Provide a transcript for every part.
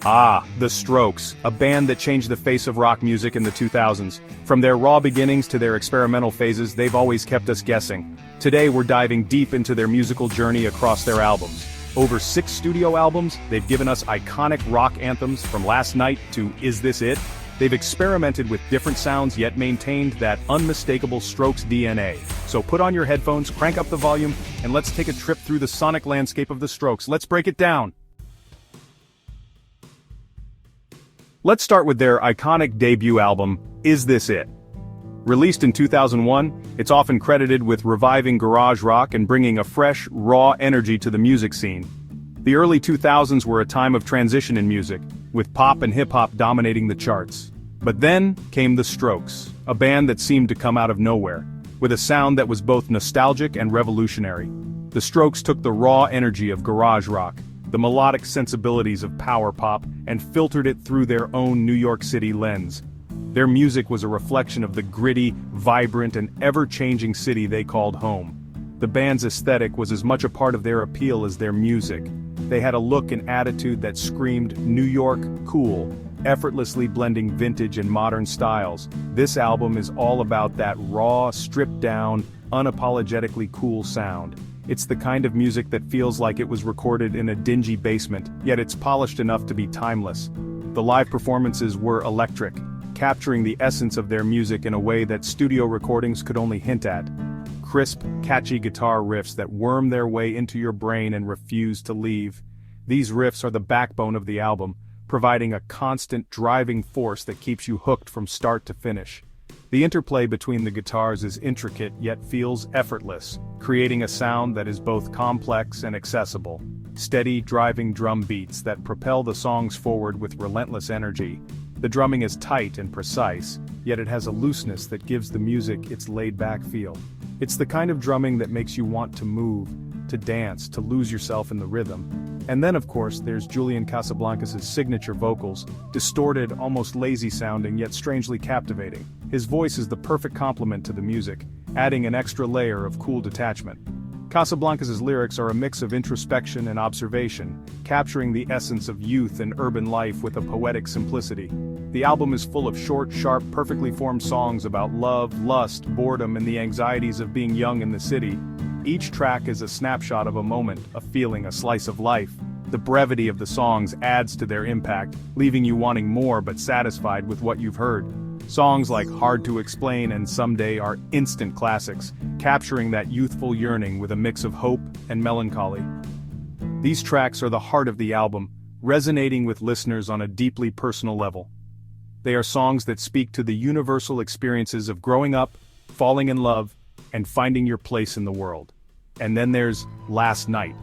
Ah, The Strokes, a band that changed the face of rock music in the 2000s. From their raw beginnings to their experimental phases, they've always kept us guessing. Today we're diving deep into their musical journey across their albums. Over 6 studio albums, they've given us iconic rock anthems from Last Night to Is This It? They've experimented with different sounds yet maintained that unmistakable Strokes DNA. So put on your headphones, crank up the volume, and let's take a trip through the sonic landscape of the Strokes. Let's break it down. Let's start with their iconic debut album, Is This It? Released in 2001, it's often credited with reviving garage rock and bringing a fresh, raw energy to the music scene. The early 2000s were a time of transition in music, with pop and hip-hop dominating the charts. But then came the Strokes, a band that seemed to come out of nowhere, with a sound that was both nostalgic and revolutionary. The Strokes took the raw energy of garage rock, the melodic sensibilities of power pop, and filtered it through their own New York City lens. Their music was a reflection of the gritty, vibrant, and ever-changing city they called home. The band's aesthetic was as much a part of their appeal as their music. They had a look and attitude that screamed New York cool, effortlessly blending vintage and modern styles. This album is all about that raw, stripped-down, unapologetically cool sound. It's the kind of music that feels like it was recorded in a dingy basement, yet it's polished enough to be timeless. The live performances were electric, capturing the essence of their music in a way that studio recordings could only hint at. Crisp, catchy guitar riffs that worm their way into your brain and refuse to leave. These riffs are the backbone of the album, providing a constant driving force that keeps you hooked from start to finish. The interplay between the guitars is intricate yet feels effortless, creating a sound that is both complex and accessible. Steady, driving drum beats that propel the songs forward with relentless energy. The drumming is tight and precise, yet it has a looseness that gives the music its laid-back feel. It's the kind of drumming that makes you want to move, to dance, to lose yourself in the rhythm. And then of course there's Julian Casablancas' signature vocals, distorted, almost lazy-sounding yet strangely captivating. His voice is the perfect complement to the music, adding an extra layer of cool detachment. Casablancas' lyrics are a mix of introspection and observation, capturing the essence of youth and urban life with a poetic simplicity. The album is full of short, sharp, perfectly formed songs about love, lust, boredom, and the anxieties of being young in the city. Each track is a snapshot of a moment, a feeling, a slice of life. The brevity of the songs adds to their impact, leaving you wanting more but satisfied with what you've heard. Songs like Hard to Explain and Someday are instant classics, capturing that youthful yearning with a mix of hope and melancholy. These tracks are the heart of the album, resonating with listeners on a deeply personal level. They are songs that speak to the universal experiences of growing up, falling in love, and finding your place in the world. And then there's Last Night,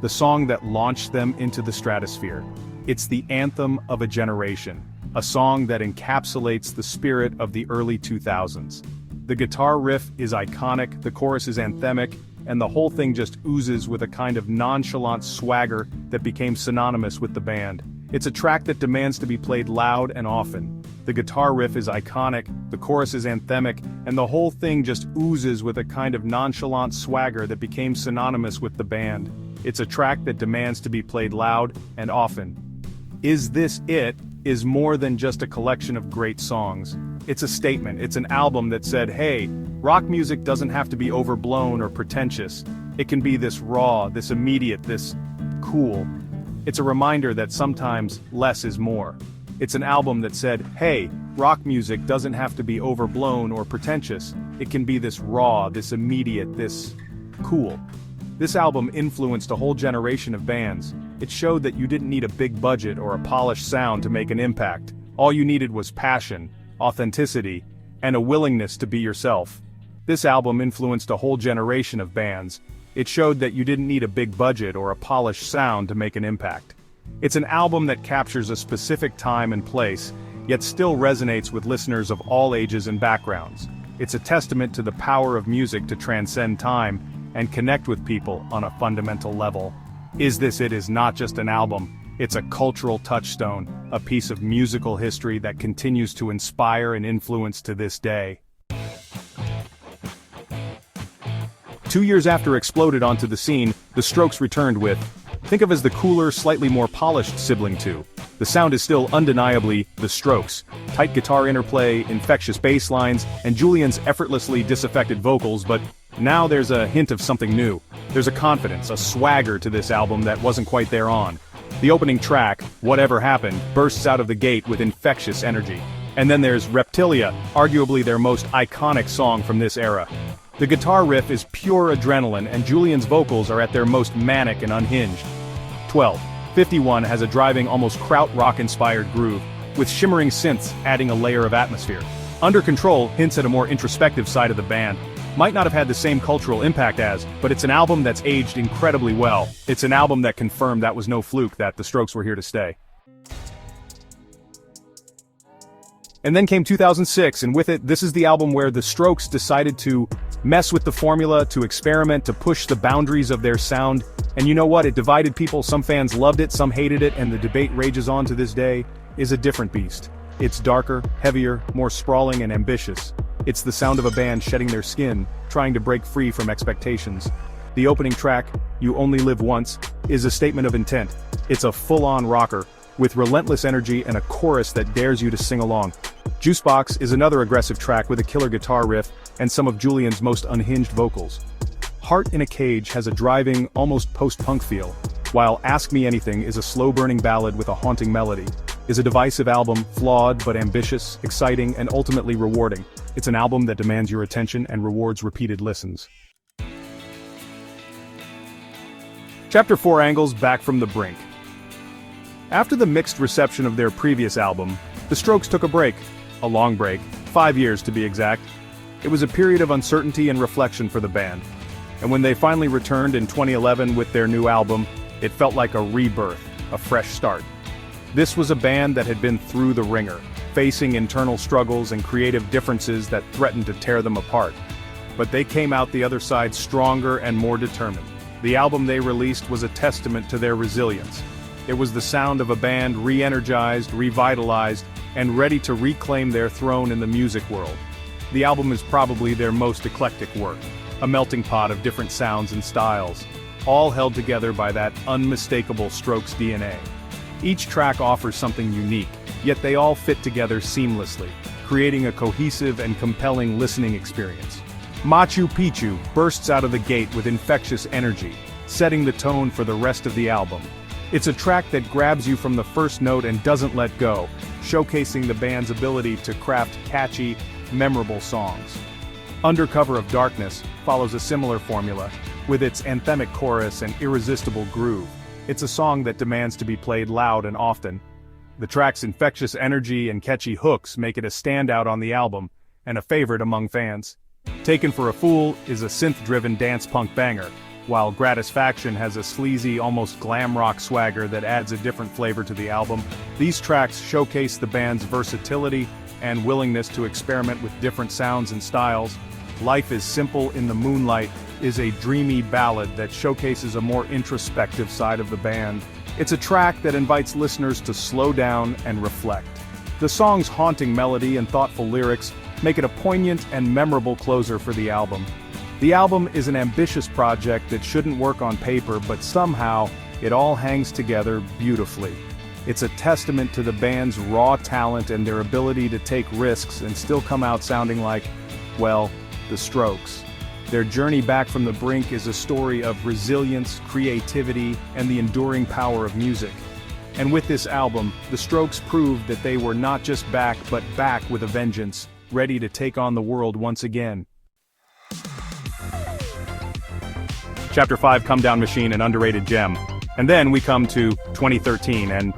the song that launched them into the stratosphere. It's the anthem of a generation, a song that encapsulates the spirit of the early 2000s. The guitar riff is iconic, the chorus is anthemic, and the whole thing just oozes with a kind of nonchalant swagger that became synonymous with the band. It's a track that demands to be played loud and often. The guitar riff is iconic, the chorus is anthemic, and the whole thing just oozes with a kind of nonchalant swagger that became synonymous with the band. It's a track that demands to be played loud and often. Is This It? Is more than just a collection of great songs. It's a statement, it's an album that said, hey, rock music doesn't have to be overblown or pretentious. It can be this raw, this immediate, this cool. It's a reminder that sometimes less is more. It's an album that said, hey, rock music doesn't have to be overblown or pretentious. It can be this raw, this immediate, this cool. This album influenced a whole generation of bands. It showed that you didn't need a big budget or a polished sound to make an impact. All you needed was passion, authenticity, and a willingness to be yourself. This album influenced a whole generation of bands. It showed that you didn't need a big budget or a polished sound to make an impact. It's an album that captures a specific time and place, yet still resonates with listeners of all ages and backgrounds. It's a testament to the power of music to transcend time and connect with people on a fundamental level. Is This It? Is not just an album, it's a cultural touchstone, a piece of musical history that continues to inspire and influence to this day. 2 years after exploded onto the scene, the Strokes returned with, think of as the cooler, slightly more polished sibling to The sound is still undeniably The Strokes. Tight guitar interplay, infectious bass lines, and Julian's effortlessly disaffected vocals, but now there's a hint of something new. There's a confidence, a swagger to this album that wasn't quite there on. The opening track, Whatever Happened, bursts out of the gate with infectious energy. And then there's Reptilia, arguably their most iconic song from this era. The guitar riff is pure adrenaline, and Julian's vocals are at their most manic and unhinged. 12. 51 has a driving, almost krautrock-inspired groove, with shimmering synths adding a layer of atmosphere. Under Control hints at a more introspective side of the band. Might not have had the same cultural impact as, but it's an album that's aged incredibly well. It's an album that confirmed that was no fluke, that the Strokes were here to stay. And then came 2006, and with it, this is the album where the Strokes decided to mess with the formula, to experiment, to push the boundaries of their sound. And you know what? It divided people. Some fans loved it, some hated it, and the debate rages on to this day. Is a different beast. It's darker, heavier, more sprawling and ambitious. It's the sound of a band shedding their skin, trying to break free from expectations. The opening track, You Only Live Once, is a statement of intent. It's a full-on rocker, with relentless energy and a chorus that dares you to sing along. Juicebox is another aggressive track with a killer guitar riff and some of Julian's most unhinged vocals. Heart in a Cage has a driving, almost post-punk feel, while Ask Me Anything is a slow-burning ballad with a haunting melody. Is a divisive album, flawed but ambitious, exciting, and ultimately rewarding. It's an album that demands your attention and rewards repeated listens. Chapter 4 angles Back from the Brink. After the mixed reception of their previous album, the Strokes took a break. A long break, 5 years to be exact. It was a period of uncertainty and reflection for the band. And when they finally returned in 2011 with their new album, it felt like a rebirth, a fresh start. This was a band that had been through the ringer, facing internal struggles and creative differences that threatened to tear them apart. But they came out the other side stronger and more determined. The album they released was a testament to their resilience. It was the sound of a band re-energized, revitalized, and ready to reclaim their throne in the music world. The album is probably their most eclectic work, a melting pot of different sounds and styles, all held together by that unmistakable Strokes DNA. Each track offers something unique, yet they all fit together seamlessly, creating a cohesive and compelling listening experience. Machu Picchu bursts out of the gate with infectious energy, setting the tone for the rest of the album. It's a track that grabs you from the first note and doesn't let go, showcasing the band's ability to craft catchy, memorable songs. Under Cover of Darkness follows a similar formula, with its anthemic chorus and irresistible groove. It's a song that demands to be played loud and often. The track's infectious energy and catchy hooks make it a standout on the album, and a favorite among fans. Taken for a Fool is a synth-driven dance punk banger, while Gratisfaction has a sleazy, almost glam rock swagger that adds a different flavor to the album. These tracks showcase the band's versatility and willingness to experiment with different sounds and styles. Life is Simple in the Moonlight is a dreamy ballad that showcases a more introspective side of the band. It's a track that invites listeners to slow down and reflect. The song's haunting melody and thoughtful lyrics make it a poignant and memorable closer for the album. The album is an ambitious project that shouldn't work on paper, but somehow, it all hangs together beautifully. It's a testament to the band's raw talent and their ability to take risks and still come out sounding like, well, the Strokes. Their journey back from the brink is a story of resilience, creativity, and the enduring power of music. And with this album, the Strokes proved that they were not just back, but back with a vengeance, ready to take on the world once again. Chapter 5, Comedown Machine, an underrated gem. And then we come to 2013, and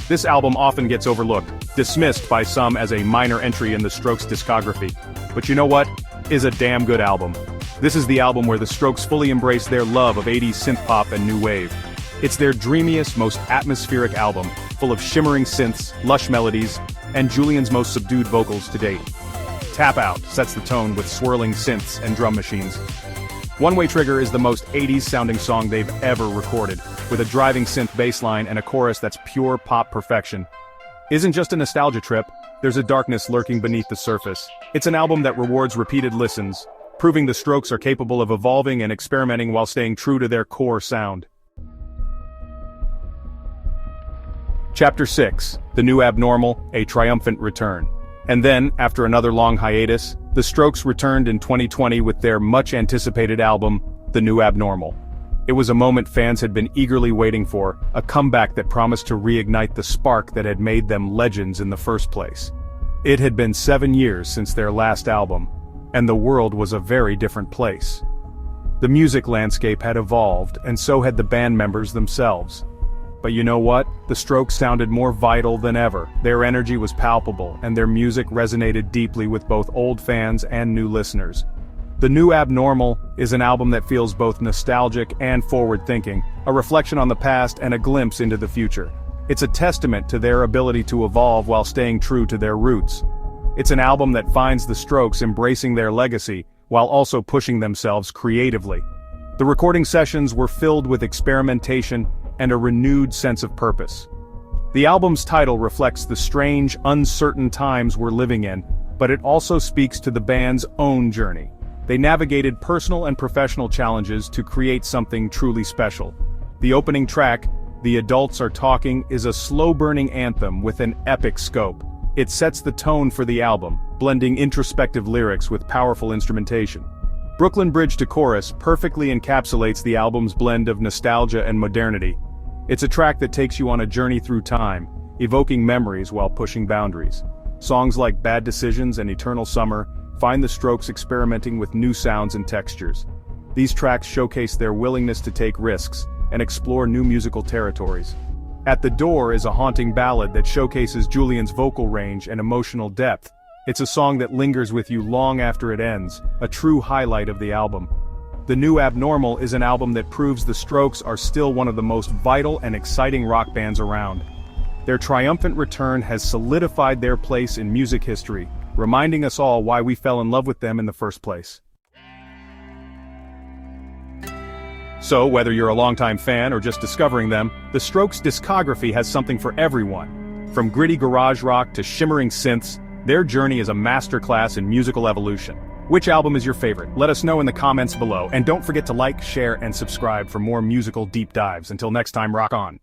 this album often gets overlooked, dismissed by some as a minor entry in the Strokes' discography. But you know what? Is a damn good album. This is the album where the Strokes fully embrace their love of 80s synth-pop and new wave. It's their dreamiest, most atmospheric album, full of shimmering synths, lush melodies, and Julian's most subdued vocals to date. Tap Out sets the tone with swirling synths and drum machines. One Way Trigger is the most 80s-sounding song they've ever recorded, with a driving synth bass line and a chorus that's pure pop perfection. Isn't just a nostalgia trip, there's a darkness lurking beneath the surface. It's an album that rewards repeated listens, proving the Strokes are capable of evolving and experimenting while staying true to their core sound. Chapter 6, The New Abnormal, A Triumphant Return. And then, after another long hiatus, the Strokes returned in 2020 with their much-anticipated album, The New Abnormal. It was a moment fans had been eagerly waiting for, a comeback that promised to reignite the spark that had made them legends in the first place. It had been 7 years since their last album, and the world was a very different place. The music landscape had evolved, and so had the band members themselves. But you know what? The Strokes sounded more vital than ever. Their energy was palpable, and their music resonated deeply with both old fans and new listeners. The New Abnormal is an album that feels both nostalgic and forward-thinking, a reflection on the past and a glimpse into the future. It's a testament to their ability to evolve while staying true to their roots. It's an album that finds the Strokes embracing their legacy, while also pushing themselves creatively. The recording sessions were filled with experimentation and a renewed sense of purpose. The album's title reflects the strange, uncertain times we're living in, but it also speaks to the band's own journey. They navigated personal and professional challenges to create something truly special. The opening track, The Adults Are Talking, is a slow-burning anthem with an epic scope. It sets the tone for the album, blending introspective lyrics with powerful instrumentation. Brooklyn Bridge to Chorus perfectly encapsulates the album's blend of nostalgia and modernity. It's a track that takes you on a journey through time, evoking memories while pushing boundaries. Songs like Bad Decisions and Eternal Summer find the Strokes experimenting with new sounds and textures. These tracks showcase their willingness to take risks and explore new musical territories. At the Door is a haunting ballad that showcases Julian's vocal range and emotional depth. It's a song that lingers with you long after it ends, a true highlight of the album. The New Abnormal is an album that proves the Strokes are still one of the most vital and exciting rock bands around. Their triumphant return has solidified their place in music history, reminding us all why we fell in love with them in the first place. So, whether you're a longtime fan or just discovering them, the Strokes' discography has something for everyone. From gritty garage rock to shimmering synths, their journey is a masterclass in musical evolution. Which album is your favorite? Let us know in the comments below, and don't forget to like, share, and subscribe for more musical deep dives. Until next time, rock on.